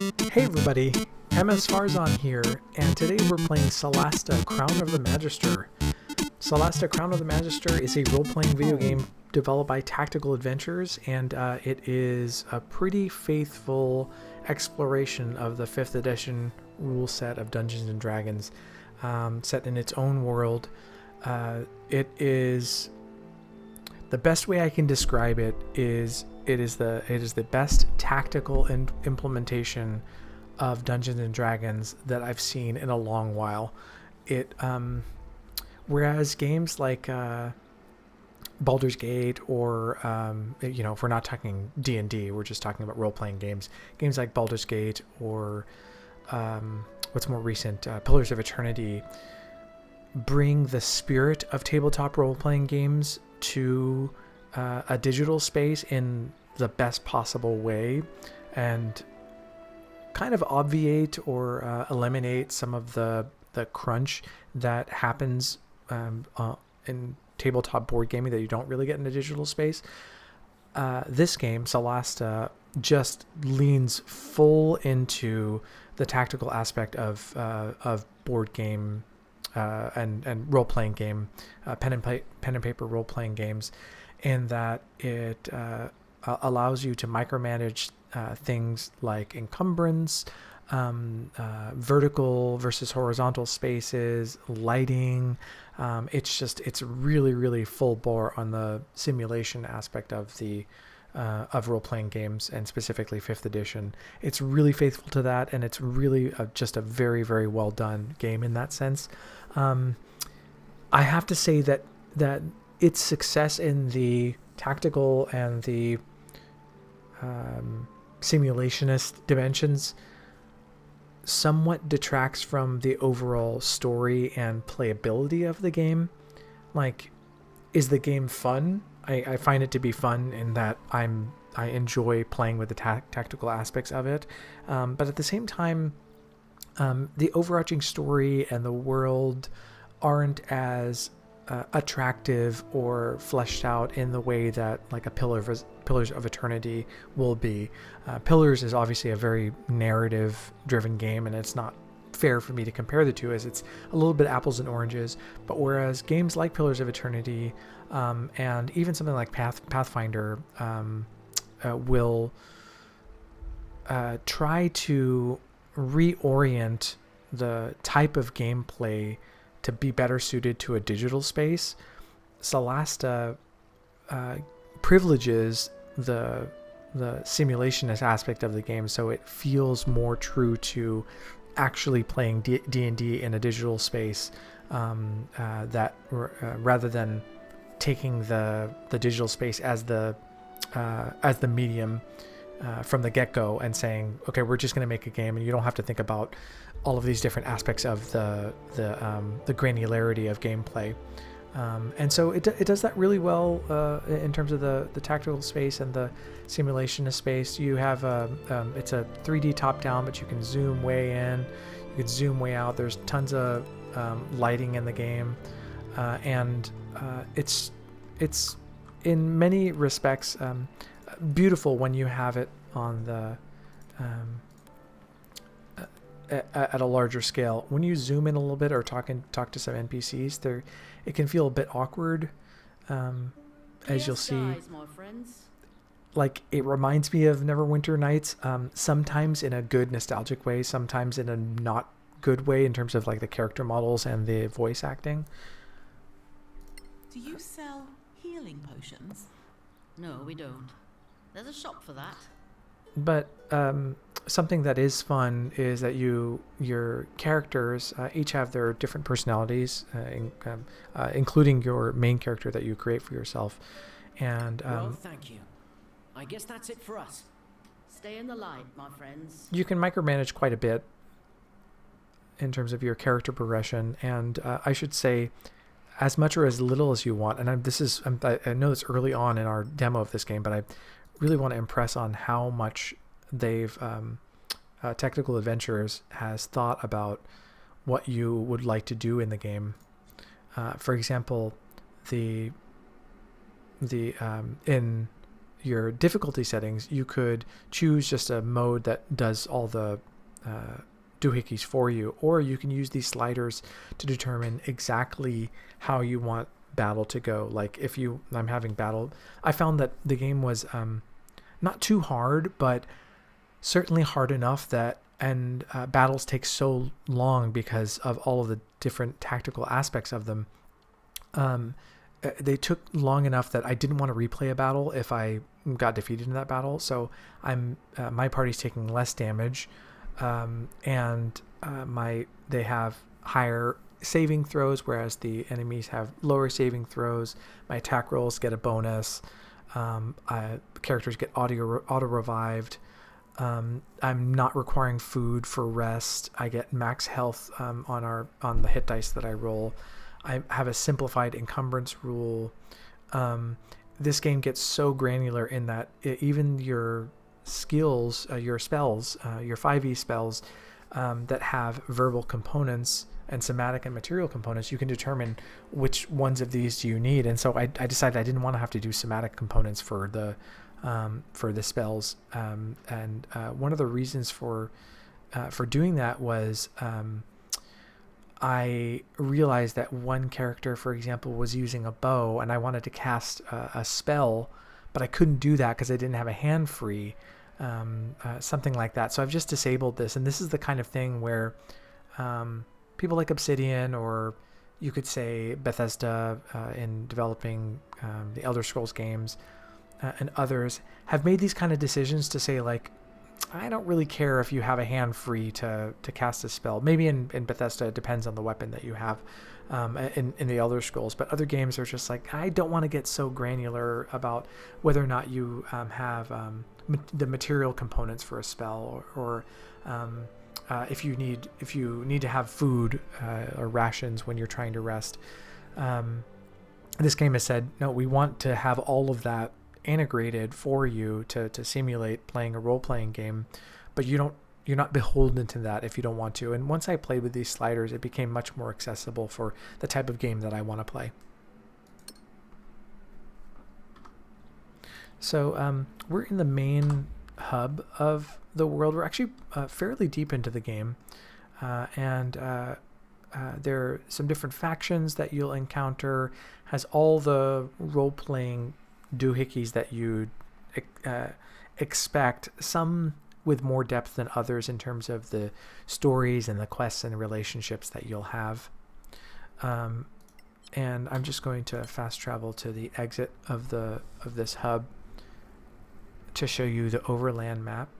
Hey everybody, MS Farzan here, and today we're playing Solasta, Crown of the Magister. Solasta, Crown of the Magister is a role-playing video game developed by Tactical Adventures, and it is a pretty faithful exploration of the 5th edition rule set of Dungeons & Dragons, set in its own world. It is... The best way I can describe it is it is the best tactical implementation of Dungeons and Dragons that I've seen in a long while. Whereas games like Baldur's Gate or if we're not talking D&D, we're just talking about role-playing games. Games like Baldur's Gate or what's more recent, Pillars of Eternity, bring the spirit of tabletop role-playing games to a digital space in the best possible way, and kind of obviate or eliminate some of the crunch that happens in tabletop board gaming that you don't really get in a digital space. This game, Solasta, just leans full into the tactical aspect of board game and role-playing game, pen and paper role-playing games, in that it allows you to micromanage things like encumbrance, vertical versus horizontal spaces, lighting. It's really, really full bore on the simulation aspect of the of role-playing games, and specifically 5th edition. It's really faithful to that, and it's really just a very, very well done game in that sense. I have to say that its success in the tactical and the simulationist dimensions somewhat detracts from the overall story and playability of the game. Like, is the game fun? I find it to be fun in that I enjoy playing with the tactical aspects of it, but at the same time, the overarching story and the world aren't as attractive or fleshed out in the way that like a Pillars of Eternity will be. Pillars is obviously a very narrative-driven game, and it's not fair for me to compare the two, as it's a little bit apples and oranges. But whereas games like Pillars of Eternity and even something like Pathfinder will try to reorient the type of gameplay to be better suited to a digital space, Solasta privileges the simulationist aspect of the game, so it feels more true to actually playing D&D in a digital space, rather than taking the digital space as the medium from the get-go and saying, okay, we're just going to make a game, and you don't have to think about all of these different aspects of the granularity of gameplay. And so it does that really well in terms of the tactical space and the simulationist space. You have it's a 3D top-down, but you can zoom way in, you can zoom way out. There's tons of lighting in the game, and it's in many respects beautiful when you have it on the at a larger scale. When you zoom in a little bit or talk to some NPCs, it can feel a bit awkward, as you'll see. Like, it reminds me of Neverwinter Nights, sometimes in a good nostalgic way, sometimes in a not good way in terms of like the character models and the voice acting. Do you sell healing potions? No, we don't. There's a shop for that. But something that is fun is that your characters each have their different personalities, including your main character that you create for yourself. And well, thank you. I guess that's it for us. Stay in the light, my friends. You can micromanage quite a bit in terms of your character progression, and I should say, as much or as little as you want. And I know it's early on in our demo of this game, but I really want to impress on how much they've Tactical Adventures has thought about what you would like to do in the game. For example, in your difficulty settings, you could choose just a mode that does all the doohickeys for you, or you can use these sliders to determine exactly how you want battle to go. Like if I'm having battle, I found that the game was not too hard, but certainly hard enough that, and battles take so long because of all of the different tactical aspects of them. They took long enough that I didn't want to replay a battle if I got defeated in that battle. So my party's taking less damage, and they have higher saving throws, whereas the enemies have lower saving throws. My attack rolls get a bonus. Characters get auto revived. I'm not requiring food for rest. I get max health on the hit dice that I roll. I have a simplified encumbrance rule. This game gets so granular in that even your skills, your spells, your 5e spells that have verbal components and somatic and material components, you can determine which ones of these do you need. And so I decided I didn't want to have to do somatic components for the spells. And one of the reasons for doing that was I realized that one character, for example, was using a bow, and I wanted to cast a spell, but I couldn't do that because I didn't have a hand free, something like that. So I've just disabled this, and this is the kind of thing where people like Obsidian, or you could say Bethesda in developing the Elder Scrolls games, and others have made these kind of decisions to say, like, I don't really care if you have a hand free to cast a spell. Maybe in Bethesda it depends on the weapon that you have in the Elder Scrolls, but other games are just like, I don't want to get so granular about whether or not you have the material components for a spell, or if you need to have food or rations when you're trying to rest. This game has said, no, we want to have all of that integrated for you to simulate playing a role-playing game, but you're not beholden to that if you don't want to. And once I played with these sliders, it became much more accessible for the type of game that I want to play. So we're in the main hub of the world. We're actually fairly deep into the game, and there are some different factions that you'll encounter. Has all the role-playing doohickeys that you'd expect, some with more depth than others in terms of the stories and the quests and the relationships that you'll have. And I'm just going to fast travel to the exit of this hub to show you the overland map.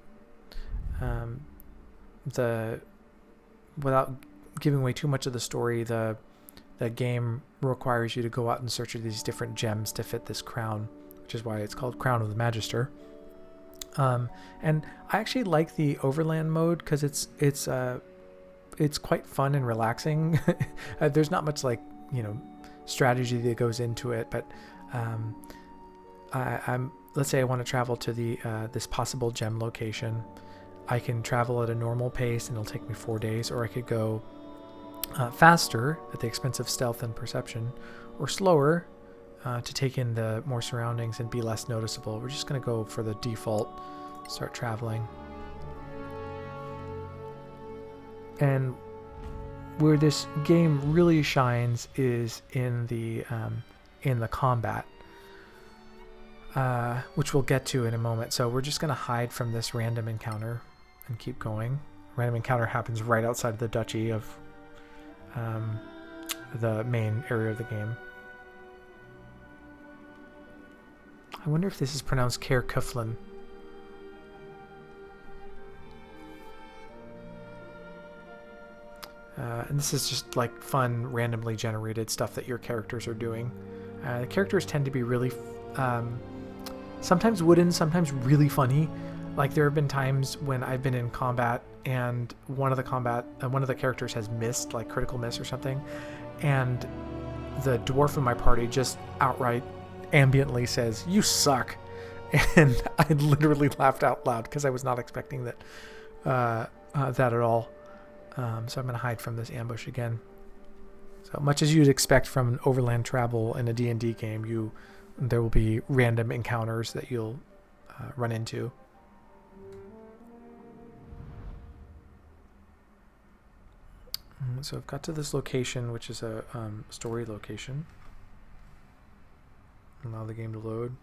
Without giving away too much of the story, the game requires you to go out and search for these different gems to fit this crown, which is why it's called Crown of the Magister. And I actually like the overland mode because it's quite fun and relaxing. There's not much strategy that goes into it, but let's say I want to travel to this possible gem location. I can travel at a normal pace and it'll take me 4 days, or I could go faster at the expense of stealth and perception, or slower to take in the more surroundings and be less noticeable. We're just going to go for the default, start traveling. And where this game really shines is in the combat, which we'll get to in a moment. So we're just going to hide from this random encounter and keep going. Random encounter happens right outside of the duchy of the main area of the game. I wonder if this is pronounced Caer Cyflen. And this is just like fun, randomly generated stuff that your characters are doing. The characters tend to be really, sometimes wooden, sometimes really funny. Like there have been times when I've been in combat and one of the characters has missed, like critical miss or something, and the dwarf in my party just outright ambiently says, "You suck," and I literally laughed out loud because I was not expecting that at all. So I'm going to hide from this ambush again. So much as you'd expect from overland travel in a D&D game, there will be random encounters that you'll run into. So I've got to this location, which is a story location. Allow the game to load.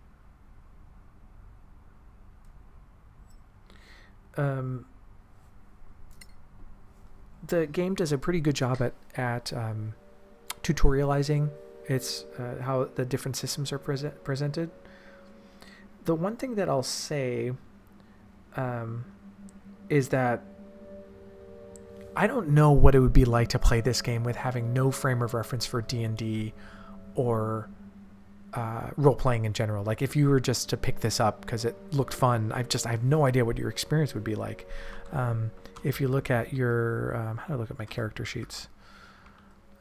The game does a pretty good job at tutorializing its how the different systems are presented. The one thing that I'll say is that I don't know what it would be like to play this game with having no frame of reference for D&D or role-playing in general. Like if you were just to pick this up because it looked fun, I have no idea what your experience would be like. If you look at your how do I look at my character sheets?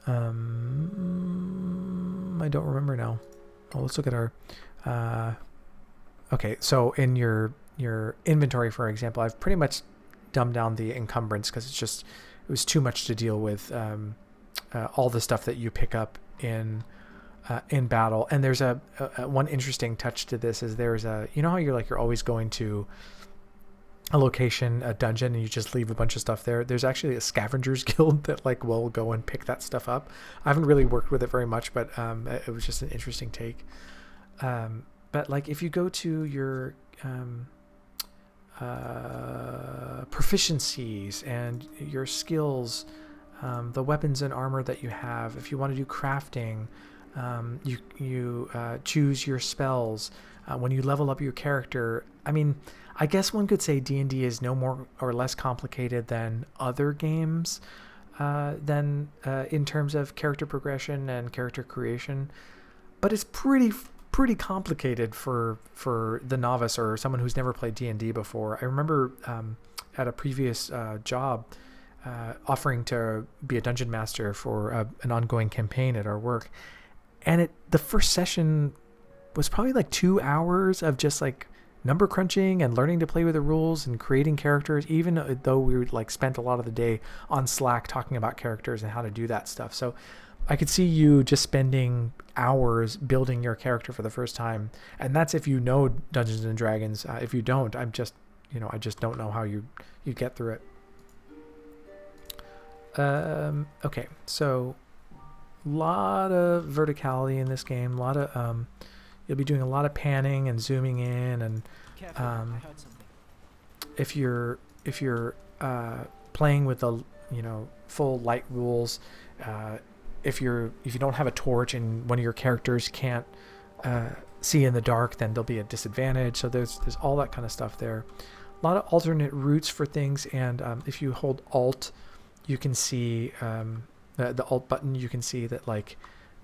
I don't remember now. Oh, let's look at our okay, so in your inventory, for example, I've pretty much dumbed down the encumbrance because it was too much to deal with all the stuff that you pick up in battle. And there's a one interesting touch to this is there's you know how you're always going to a location, a dungeon, and you just leave a bunch of stuff there. There's actually a scavengers guild that will go and pick that stuff up. I haven't really worked with it very much, but it was just an interesting take. But if you go to your proficiencies and your skills, the weapons and armor that you have, if you want to do crafting, you choose your spells. When you level up your character, I guess one could say D&D is no more or less complicated than other games in terms of character progression and character creation, but it's pretty complicated for the novice or someone who's never played D&D before. I remember at a previous job offering to be a dungeon master for an ongoing campaign at our work, and the first session was probably 2 hours of just number crunching and learning to play with the rules and creating characters, even though we spent a lot of the day on Slack talking about characters and how to do that stuff. So I could see you just spending hours building your character for the first time, and that's if you know Dungeons and Dragons. If you don't, I just don't know how you get through it. Okay, so a lot of verticality in this game. A lot of you'll be doing a lot of panning and zooming in, and if you're playing with the full light rules, if you don't have a torch and one of your characters can't see in the dark, then there'll be a disadvantage. So there's all that kind of stuff there. A lot of alternate routes for things, and if you hold Alt, you can see the Alt button. You can see that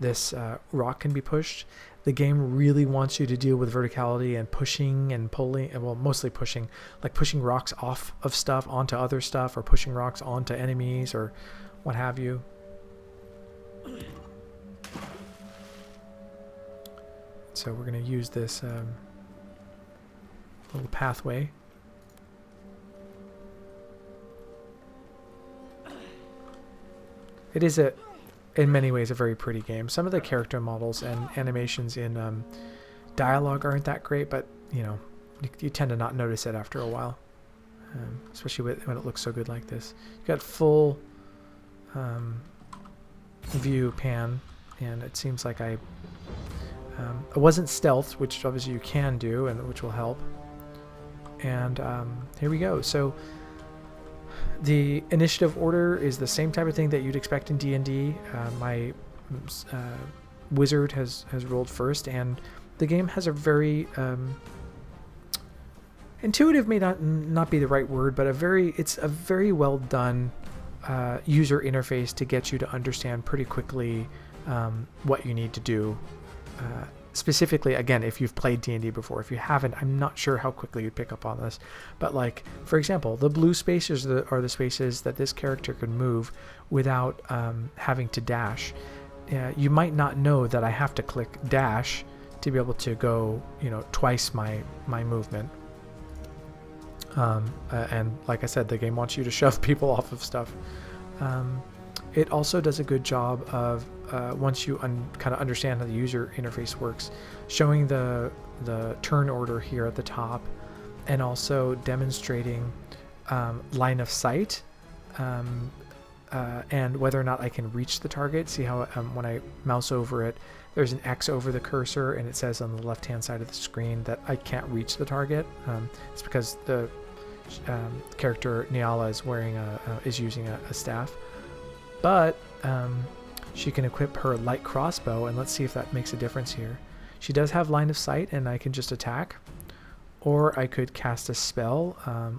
this rock can be pushed. The game really wants you to deal with verticality and pushing and pulling, well, mostly pushing, pushing rocks off of stuff onto other stuff, or pushing rocks onto enemies or what have you. So we're going to use this little pathway. It is in many ways a very pretty game. Some of the character models and animations in dialogue aren't that great, but you tend to not notice it after a while, especially when it looks so good like this. You got full view pan, and it seems like it wasn't stealth, which obviously you can do, and which will help. And here we go. So the initiative order is the same type of thing that you'd expect in D&D. My wizard has rolled first, and the game has a very intuitive may not be the right word, but it's a very well done user interface to get you to understand pretty quickly what you need to do. Specifically, again, if you've played D&D before. If you haven't, I'm not sure how quickly you'd pick up on this. But for example, the blue spaces are the spaces that this character could move without having to dash. You might not know that I have to click dash to be able to go, twice my movement. And like I said, the game wants you to shove people off of stuff. It also does a good job of, once you kind of understand how the user interface works, showing the the turn order here at the top, and also demonstrating line of sight, and whether or not I can reach the target. See how when I mouse over it, there's an X over the cursor, and it says on the left-hand side of the screen that I can't reach the target. It's because the character Nyala is wearing is using a staff, but she can equip her light crossbow, and let's see if that makes a difference here. She does have line of sight, and I can just attack, or I could cast a spell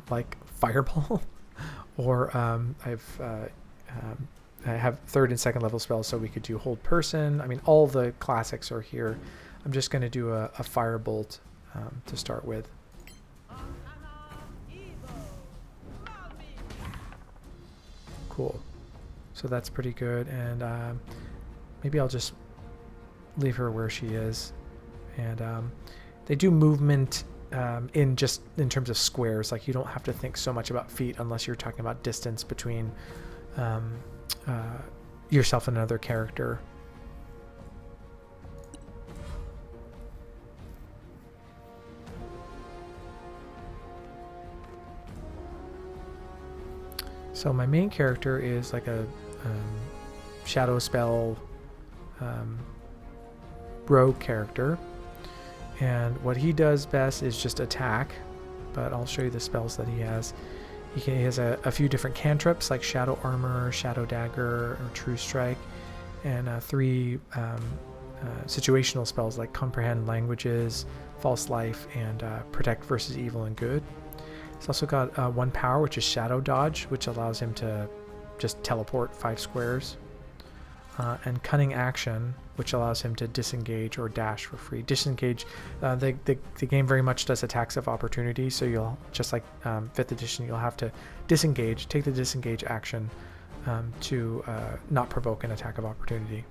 like Fireball, or I have third and second level spells, so we could do Hold Person. I mean, all the classics are here. I'm just going to do a Firebolt to start with. Cool. So that's pretty good, and maybe I'll just leave her where she is. And they do movement in terms of squares. Like, you don't have to think so much about feet unless you're talking about distance between yourself and another character. So my main character is like a shadow spell rogue character, and what he does best is just attack, but I'll show you the spells that he has. He has a few different cantrips like Shadow Armor, Shadow Dagger, or True Strike, and 3 situational spells like Comprehend Languages, False Life, and Protect versus Evil and Good. He's also got 1 power, which is Shadow Dodge, which allows him to just teleport 5 squares, and Cunning Action, which allows him to disengage or dash for free. Disengage, the game very much does attacks of opportunity, so you'll, just like 5th edition, you'll have to disengage, take the disengage action to not provoke an attack of opportunity.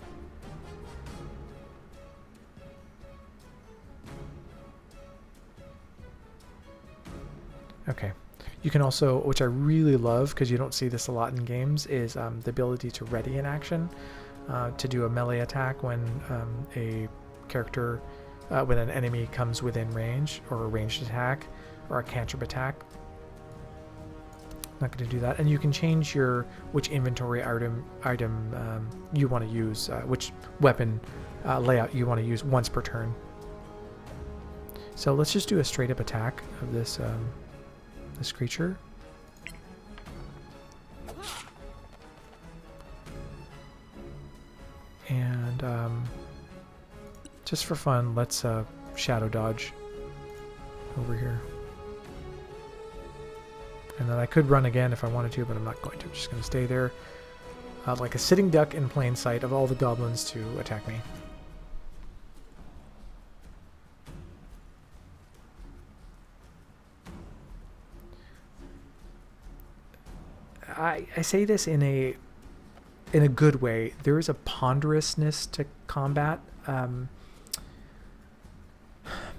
Okay. You can also, which I really love because you don't see this a lot in games, is the ability to ready an action. To do a melee attack when a character, when an enemy comes within range, or a ranged attack, or a cantrip attack. Not going to do that. And you can change which inventory item you want to use, which weapon layout you want to use once per turn. So let's just do a straight up attack of this creature. And just for fun, let's shadow dodge over here. And then I could run again if I wanted to, but I'm not going to. I'm just going to stay there like a sitting duck in plain sight of all the goblins to attack me. I say this in a good way. There is a ponderousness to combat.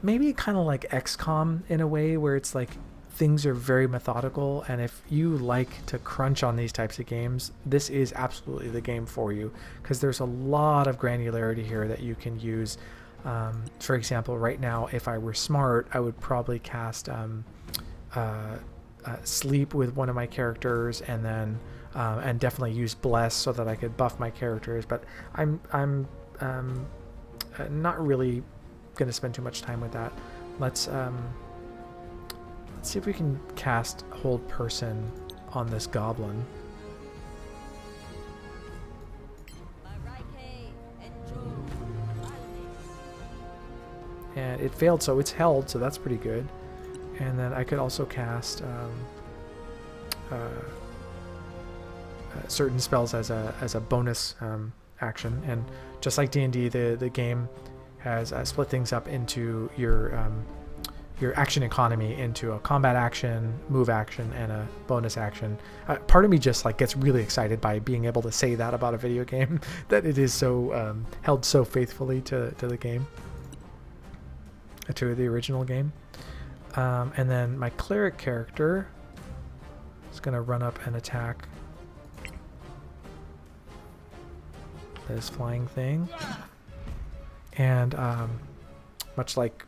Maybe kind of like XCOM in a way, where it's like things are very methodical, and if you like to crunch on these types of games, this is absolutely the game for you, because there's a lot of granularity here that you can use. For example, right now, if I were smart, I would probably cast Sleep with one of my characters, and then and definitely use Bless so that I could buff my characters. But I'm not really going to spend too much time with that. Let's see if we can cast Hold Person on this goblin. And it failed, so it's held, so that's pretty good. And then I could also cast certain spells as a bonus action. And just like D&D, the game has split things up into your action economy into a combat action, move action, and a bonus action. Part of me just like gets really excited by being able to say that about a video game, that it is so held so faithfully to the game, to the original game. And then my cleric character is going to run up and attack this flying thing. And much like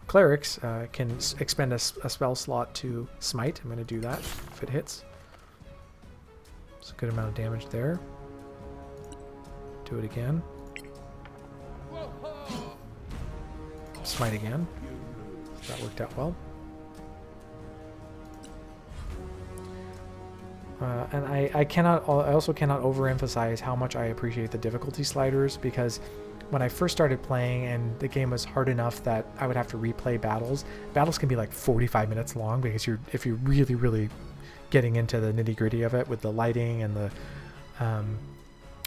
clerics can expend a spell slot to smite. I'm going to do that if it hits. It's a good amount of damage there. Do it again. Smite again. That worked out well. And I also cannot overemphasize how much I appreciate the difficulty sliders, because when I first started playing and the game was hard enough that I would have to replay battles. Battles can be like 45 minutes long because if you're really, really getting into the nitty gritty of it with the lighting and the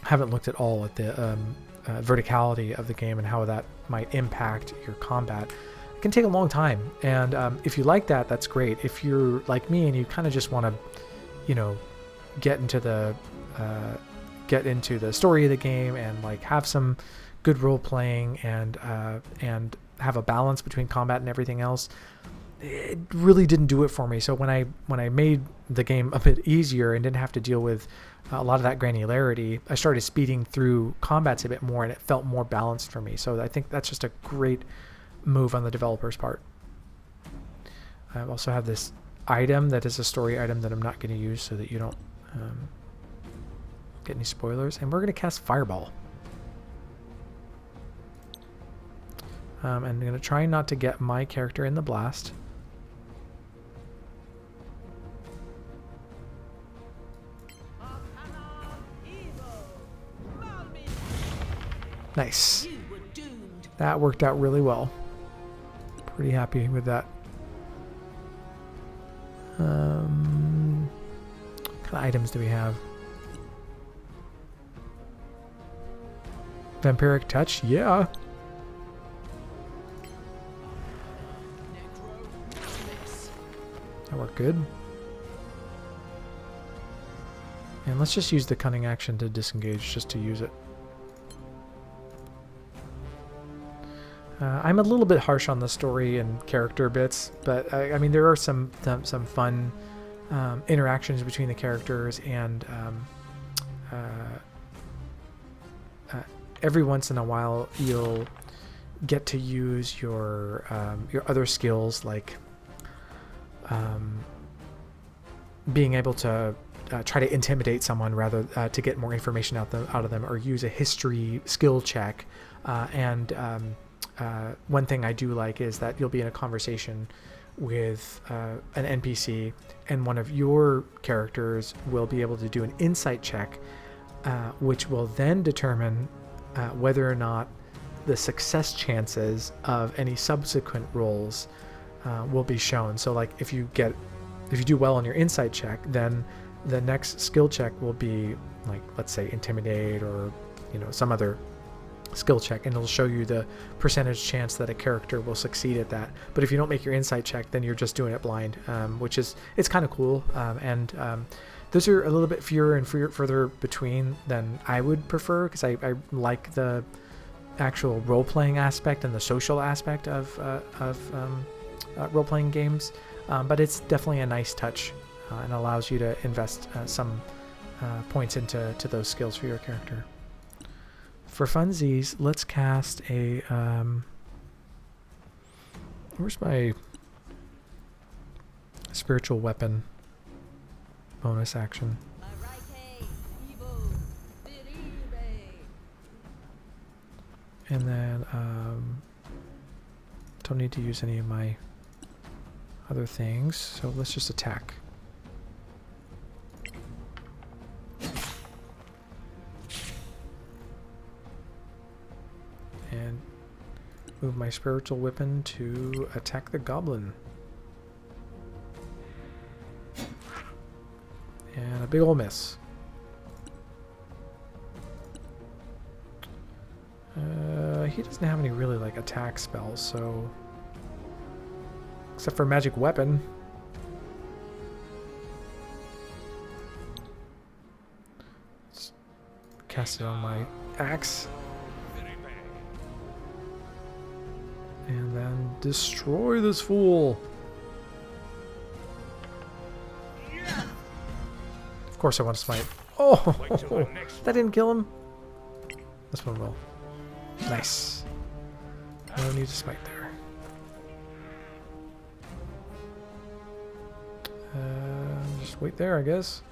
haven't looked at all at the verticality of the game and how that might impact your combat. It can take a long time, and if you like that, that's great. If you're like me and you kind of just want to, you know, get into the story of the game and like have some good role playing and have a balance between combat and everything else, it really didn't do it for me. So when I made the game a bit easier and didn't have to deal with a lot of that granularity, I started speeding through combats a bit more, and it felt more balanced for me. So I think that's just a great move on the developer's part. I also have this item that is a story item that I'm not going to use so that you don't get any spoilers. And we're going to cast Fireball. And I'm going to try not to get my character in the blast. Nice. That worked out really well. Pretty happy with that. What kind of items do we have? Vampiric Touch? Yeah. That worked good. And let's just use the cunning action to disengage, just to use it. I'm a little bit harsh on the story and character bits, but I mean there are some fun interactions between the characters, and every once in a while you'll get to use your other skills, like being able to try to intimidate someone rather to get more information out of them, or use a history skill check. One thing I do like is that you'll be in a conversation with an NPC, and one of your characters will be able to do an insight check, which will then determine whether or not the success chances of any subsequent rolls will be shown. So like if you do well on your insight check, then the next skill check will be like, let's say intimidate, or some other skill check, and it'll show you the percentage chance that a character will succeed at that. But if you don't make your insight check, then you're just doing it blind, which is, it's kind of cool. And those are a little bit fewer and further between than I would prefer, because I like the actual role-playing aspect and the social aspect of role-playing games. But it's definitely a nice touch, and allows you to invest some points into those skills for your character. For funsies, let's cast a where's my spiritual weapon bonus action? And then don't need to use any of my other things, so let's just attack. And move my spiritual weapon to attack the goblin. And a big ol' miss. He doesn't have any really like attack spells, so except for magic weapon. Let's cast it on my axe. And then destroy this fool. Of course I want to smite. Oh, that didn't kill him. This one will. Nice. No need to smite there. Just wait there, I guess.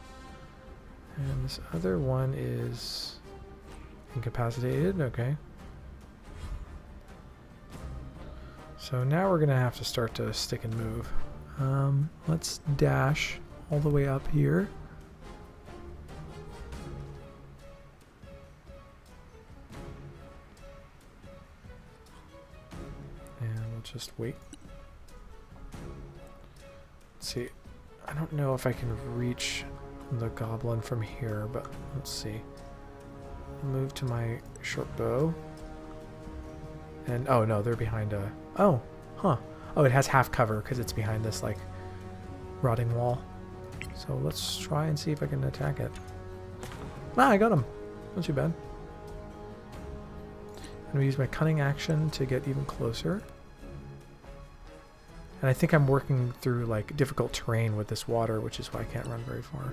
And this other one is incapacitated. Okay. So now we're going to have to start to stick and move. Let's dash all the way up here. And we'll just wait. Let's see. I don't know if I can reach the goblin from here, but let's see. Move to my short bow. And oh no, they're behind a... Oh, huh. Oh, it has half cover because it's behind this like rotting wall. So let's try and see if I can attack it. Ah, I got him. Not too bad. I'm going to use my cunning action to get even closer. And I think I'm working through like difficult terrain with this water, which is why I can't run very far.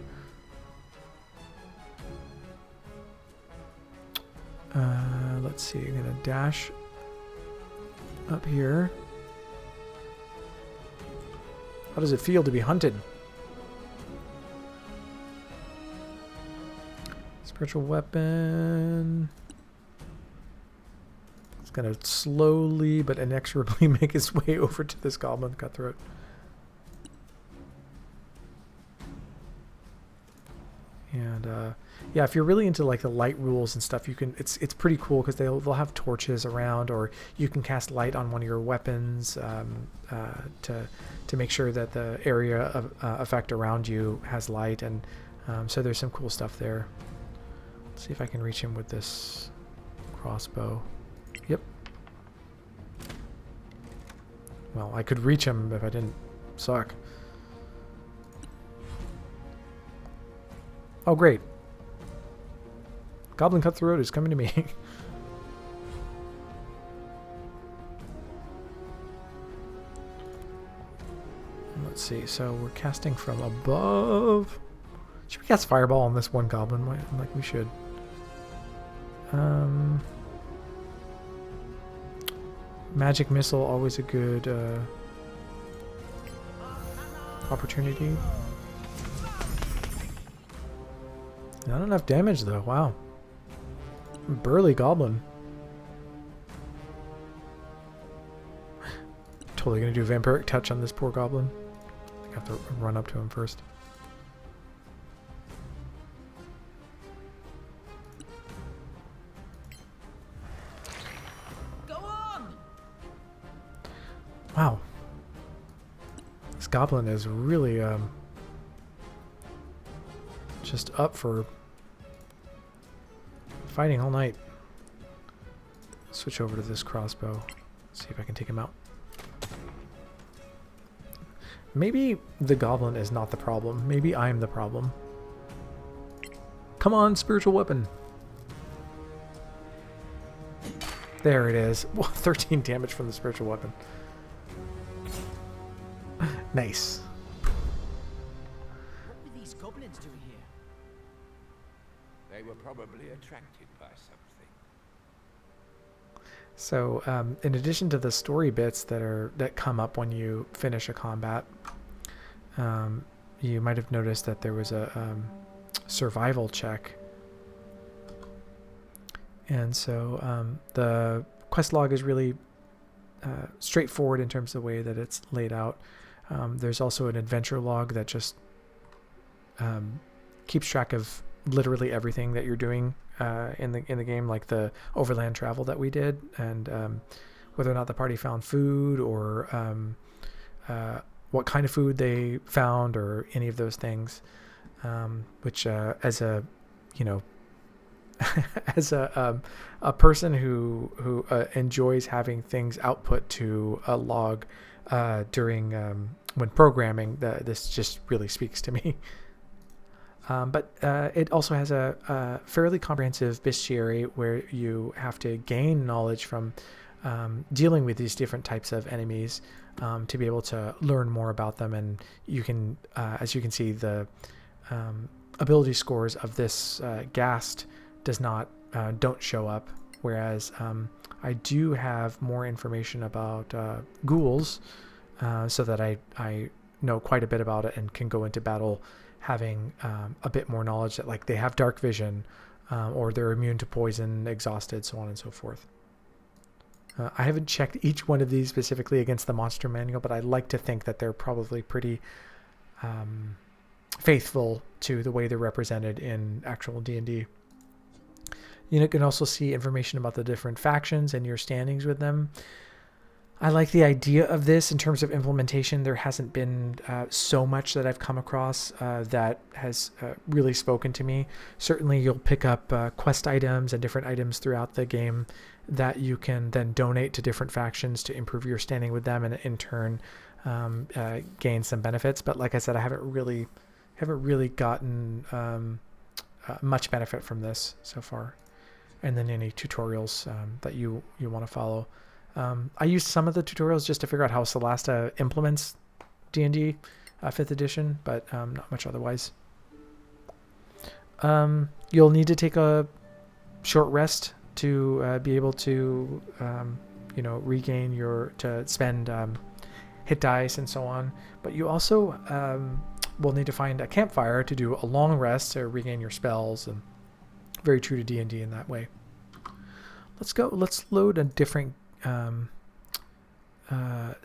Let's see, I'm gonna dash up here. How does it feel to be hunted? Spiritual weapon. It's gonna slowly but inexorably make its way over to this goblin cutthroat. And yeah, if you're really into like the light rules and stuff, you can. It's pretty cool because they'll have torches around, or you can cast light on one of your weapons to make sure that the area of effect around you has light, and so there's some cool stuff there. Let's see if I can reach him with this crossbow. Yep. Well, I could reach him if I didn't suck. Oh, great. Goblin Cutthroat is coming to me. Let's see. So we're casting from above. Should we cast Fireball on this one goblin? Like we should. Magic Missile, always a good opportunity. Not enough damage though, wow. Burly goblin. Totally gonna do Vampiric Touch on this poor goblin. I think I have to run up to him first. Go on! Wow. This goblin is really just up for fighting all night. Switch over to this crossbow. See if I can take him out. Maybe the goblin is not the problem. Maybe I'm the problem. Come on, spiritual weapon. There it is. 13 damage from the spiritual weapon. Nice. What were these goblins doing here? They were probably attracted by something. So, in addition to the story bits that come up when you finish a combat, you might have noticed that there was a survival check. And so the quest log is really straightforward in terms of the way that it's laid out. There's also an adventure log that just keeps track of literally everything that you're doing in the game, like the overland travel that we did, and whether or not the party found food, or what kind of food they found, or any of those things. Which, as a as a person who enjoys having things output to a log during when programming, this just really speaks to me. But it also has a fairly comprehensive bestiary where you have to gain knowledge from dealing with these different types of enemies to be able to learn more about them. And you can, as you can see, the ability scores of this Ghast don't show up, whereas I do have more information about ghouls, so that I know quite a bit about it and can go into battle having a bit more knowledge that like they have dark vision, or they're immune to poison, exhausted, so on and so forth. I haven't checked each one of these specifically against the monster manual, but I like to think that they're probably pretty faithful to the way they're represented in actual D&D. You can also see information about the different factions and your standings with them. I like the idea of this in terms of implementation. There hasn't been so much that I've come across that has really spoken to me. Certainly you'll pick up quest items and different items throughout the game that you can then donate to different factions to improve your standing with them and in turn gain some benefits. But like I said, I haven't really gotten much benefit from this so far. And then any tutorials that you want to follow. I used some of the tutorials just to figure out how Solasta implements D&D 5th edition, but not much otherwise. You'll need to take a short rest to be able to, regain to spend hit dice and so on. But you also will need to find a campfire to do a long rest to regain your spells, and very true to D&D in that way. Let's load a different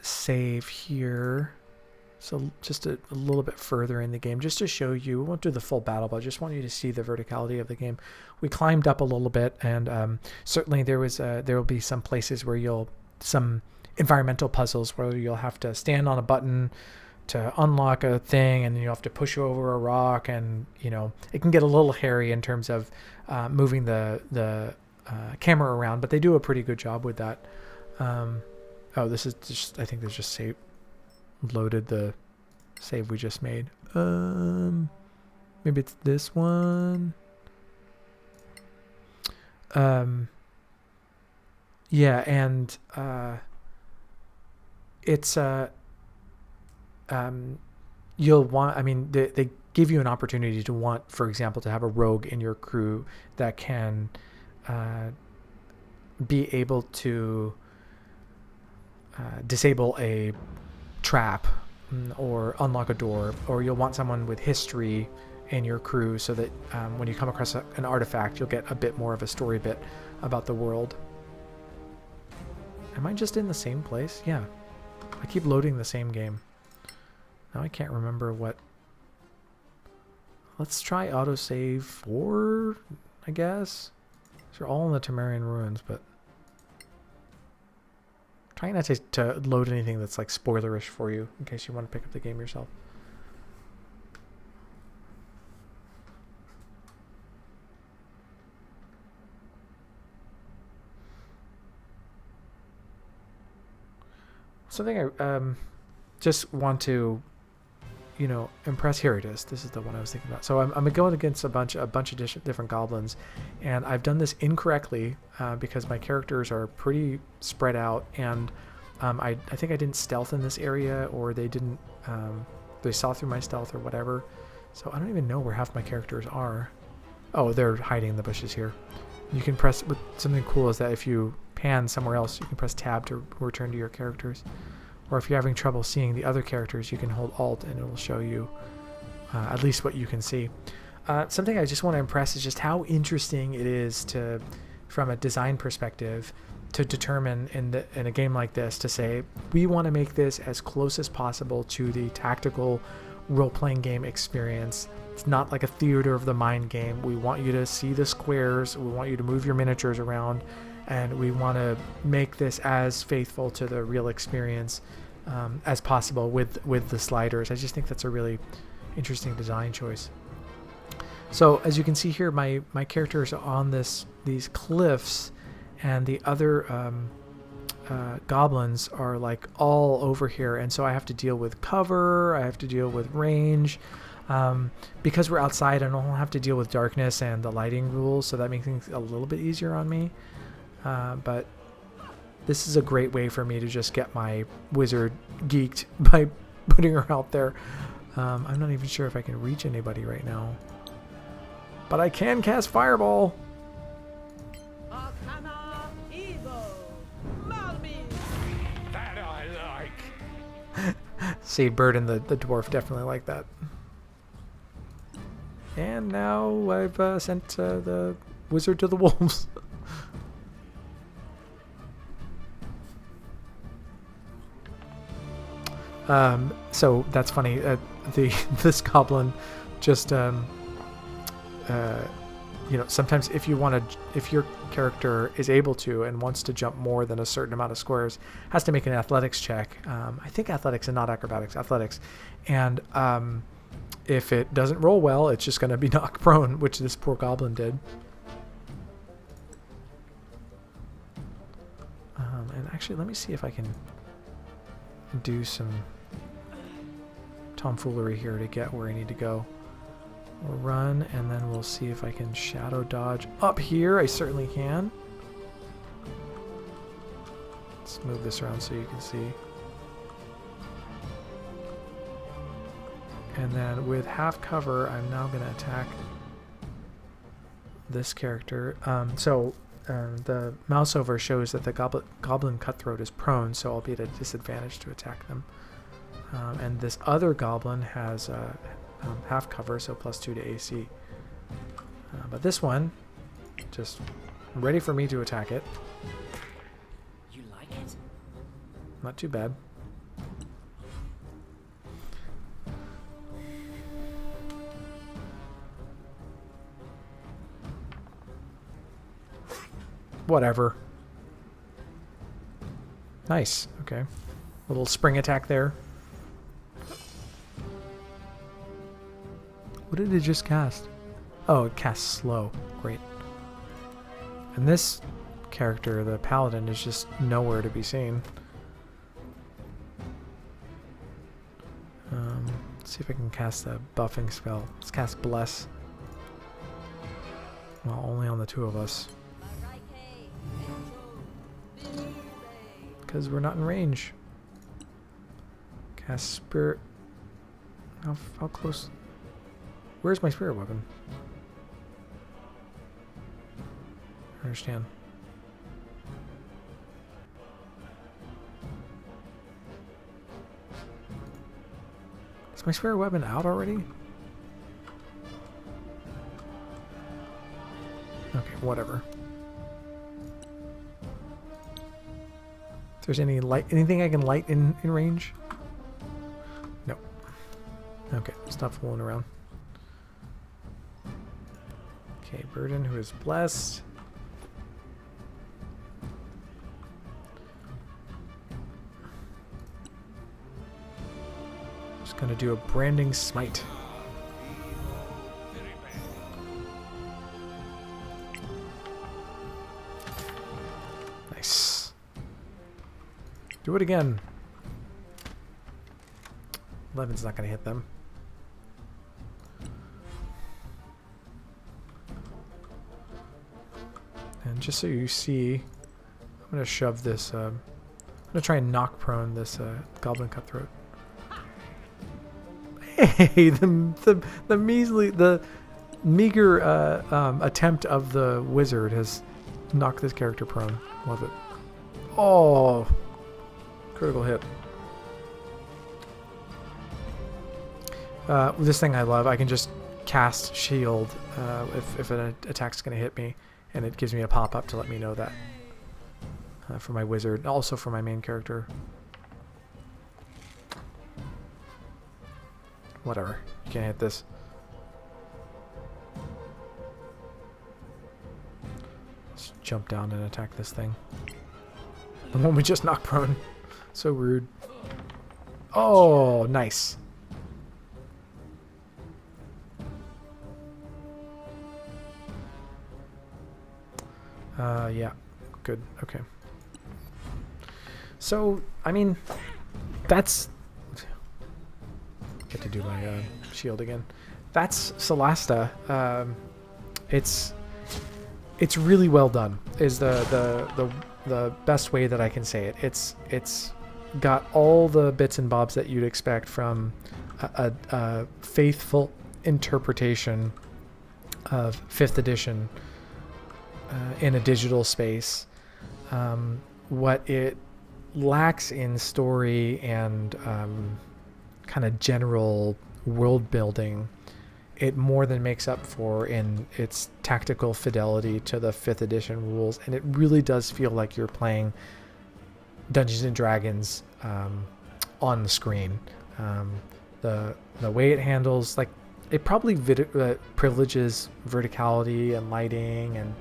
save here, so just a little bit further in the game, just to show you. We won't do the full battle, but I just want you to see the verticality of the game. We climbed up a little bit, and certainly there will be some places where some environmental puzzles where you'll have to stand on a button to unlock a thing, and then you'll have to push over a rock, and it can get a little hairy in terms of moving the camera around, but they do a pretty good job with that. This is just, I think there's just loaded the save we just made. Maybe it's this one. Yeah, and it's you'll want, they give you an opportunity to want, for example, to have a rogue in your crew that can be able to disable a trap or unlock a door, or you'll want someone with history in your crew so that when you come across an artifact, you'll get a bit more of a story bit about the world. Am I just in the same place? Yeah. I keep loading the same game. Now I can't remember what... Let's try autosave 4, I guess. They're all in the Temerian ruins, but... Trying not to load anything that's like spoilerish for you in case you want to pick up the game yourself. Something I just want to, impress. Here it is. This is the one I was thinking about. So I'm going against a bunch of different goblins, and I've done this incorrectly because my characters are pretty spread out, and I think I didn't stealth in this area, or they didn't. They saw through my stealth or whatever. So I don't even know where half my characters are. Oh, they're hiding in the bushes here. You can press. Something cool is that if you pan somewhere else, you can press tab to return to your characters. Or if you're having trouble seeing the other characters, you can hold Alt and it will show you at least what you can see. Something I just want to impress is just how interesting it is from a design perspective, to determine in a game like this to say, we want to make this as close as possible to the tactical role-playing game experience. It's not like a theater of the mind game. We want you to see the squares. We want you to move your miniatures around. And we want to make this as faithful to the real experience as possible with the sliders. I just think that's a really interesting design choice. So as you can see here, my characters are on these cliffs, and the other goblins are like all over here, and so I have to deal with cover, I have to deal with range. Because we're outside, I don't have to deal with darkness and the lighting rules, so that makes things a little bit easier on me. But this is a great way for me to just get my wizard geeked by putting her out there. I'm not even sure if I can reach anybody right now. But I can cast Fireball. See, Burden, the dwarf, definitely like that. And now I've sent the wizard to the wolves. So that's funny. This goblin just sometimes if your character is able to and wants to jump more than a certain amount of squares, has to make an athletics check. I think athletics and not acrobatics, athletics. And if it doesn't roll well, it's just going to be knocked prone, which this poor goblin did. And actually, let me see if I can do some tomfoolery here to get where I need to go. We'll run, and then we'll see if I can shadow dodge up here. I certainly can. Let's move this around so you can see. And then with half cover, I'm now going to attack this character. The mouse over shows that the goblin cutthroat is prone, so I'll be at a disadvantage to attack them. And this other goblin has half cover, so +2 to AC. But this one, just ready for me to attack it. You like it? Not too bad. Whatever. Nice. Okay. Little spring attack there. What did it just cast? Oh, it casts slow. Great. And this character, the paladin, is just nowhere to be seen. Let's see if I can cast a buffing spell. Let's cast Bless. Well, only on the two of us. Because we're not in range. Cast Spirit. How close? Where's my spirit weapon? I understand. Is my spirit weapon out already? Okay, whatever. If there's anything I can light in range? No. Okay, stop fooling around. Okay, Burden, who is blessed. Just gonna do a branding smite. Nice. Do it again. 11's not gonna hit them. And just so you see, I'm going to shove this, I'm going to try and knock prone this goblin cutthroat. Hey, the meager attempt of the wizard has knocked this character prone. Love it. Oh, critical hit. This thing I love, I can just cast shield if an attack's going to hit me. And it gives me a pop-up to let me know that for my wizard, also for my main character. Whatever. You can't hit this. Let's jump down and attack this thing. The one we just knocked prone. So rude. Oh, nice. Yeah, good. Okay. So, I mean, that's... Get to do my shield again. That's Solasta. It's really well done. Is the best way that I can say it. It's got all the bits and bobs that you'd expect from a faithful interpretation of 5th edition. In a digital space. What it lacks in story and kind of general world building, it more than makes up for in its tactical fidelity to the 5th edition rules, and it really does feel like you're playing Dungeons and Dragons on the screen. The way it handles, like, it probably privileges verticality and lighting and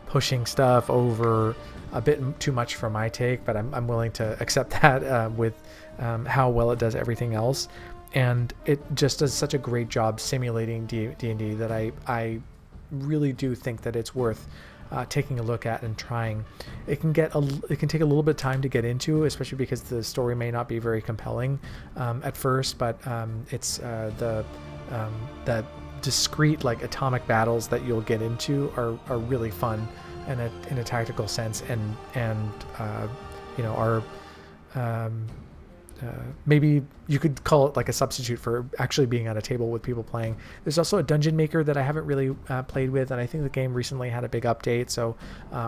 pushing stuff over a bit too much for my take, but I'm willing to accept that with how well it does everything else. And it just does such a great job simulating D&D that I really do think that it's worth taking a look at and trying. It can take a little bit of time to get into, especially because the story may not be very compelling at first, but it's the discrete, like, atomic battles that you'll get into are really fun in a tactical sense, and you know, are maybe you could call it like a substitute for actually being at a table with people playing. There's also a dungeon maker that I haven't really played with, and I think the game recently had a big update, so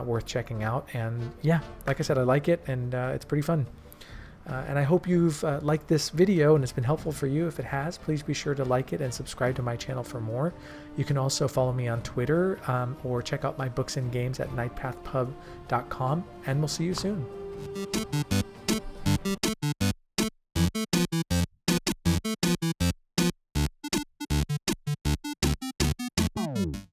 worth checking out. And yeah, like I said, I like it, and it's pretty fun. And I hope you've liked this video and it's been helpful for you. If it has, please be sure to like it and subscribe to my channel for more. You can also follow me on Twitter or check out my books and games at nightpathpub.com, and we'll see you soon.